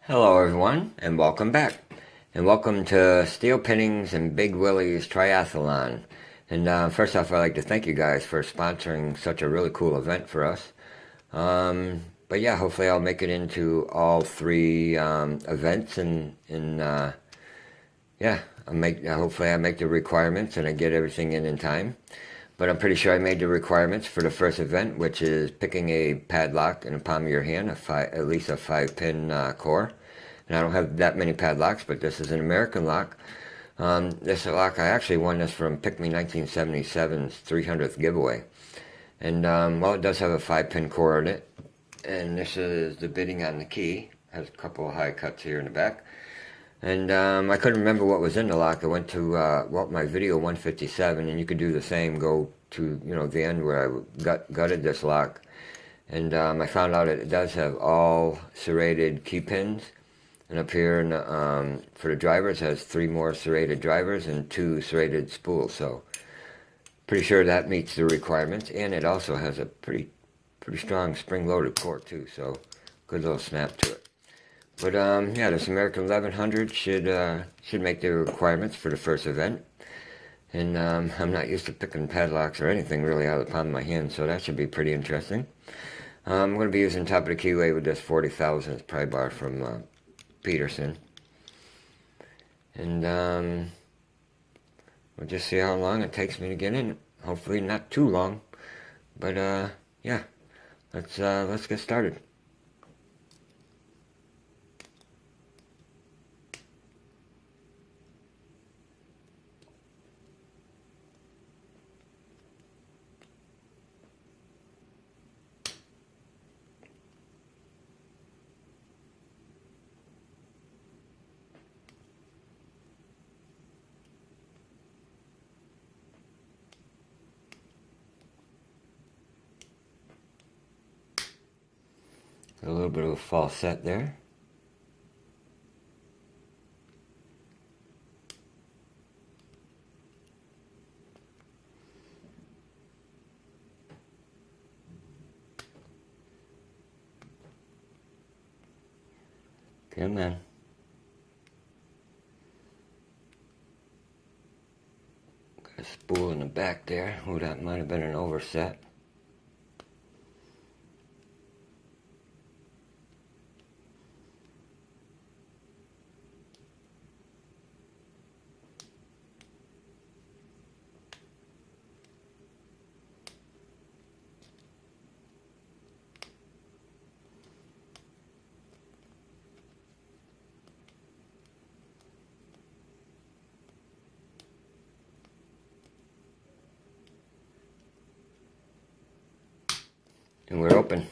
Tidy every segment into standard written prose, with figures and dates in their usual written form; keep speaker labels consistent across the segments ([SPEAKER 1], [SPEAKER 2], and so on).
[SPEAKER 1] Hello everyone, and welcome back. And welcome to Steel Pinnings and Big Willie's Triathlon. And first off, I'd like to thank you guys for sponsoring such a really cool event for us. But yeah, hopefully I'll make it into all three events, and yeah, hopefully I make the requirements and I get everything in time. But I'm pretty sure I made the requirements for the first event, which is picking a padlock in the palm of your hand, at least a 5-pin core. And I don't have that many padlocks, but this is an American lock. This lock, I actually won this from Pick Me 1977's 300th giveaway. And well, it does have a 5-pin core in it. And this is the bidding on the key. Has a couple of high cuts here in the back. And I couldn't remember what was in the lock. I went to my video 157, and you could do the same. Go to the end where I gutted this lock, and I found out it does have all serrated key pins. And up here for the drivers, it has 3 more serrated drivers and 2 serrated spools. So pretty sure that meets the requirements. And it also has a pretty strong spring-loaded core too. So good little snap to it. But yeah, this American 1100 should make the requirements for the first event. And I'm not used to picking padlocks or anything really out of the palm of my hand, so that should be pretty interesting. I'm going to be using top of the keyway with this 40,000 pry bar from Peterson. And we'll just see how long it takes me to get in. Hopefully not too long. But yeah, let's get started. A little bit of a false set there. Come on. Got a spool in the back there. Oh, that might have been an overset. And we're open.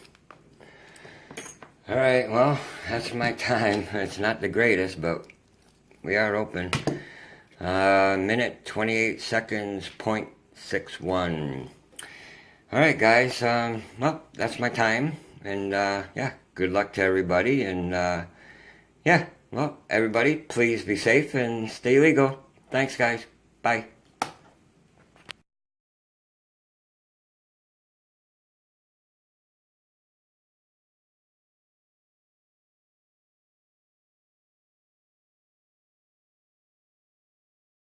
[SPEAKER 1] Alright, well, that's my time. It's not the greatest, but we are open. Minute 28 seconds, 0.61. Alright, guys, well, that's my time. And, yeah, good luck to everybody. And, yeah, well, everybody, please be safe and stay legal. Thanks, guys. Bye.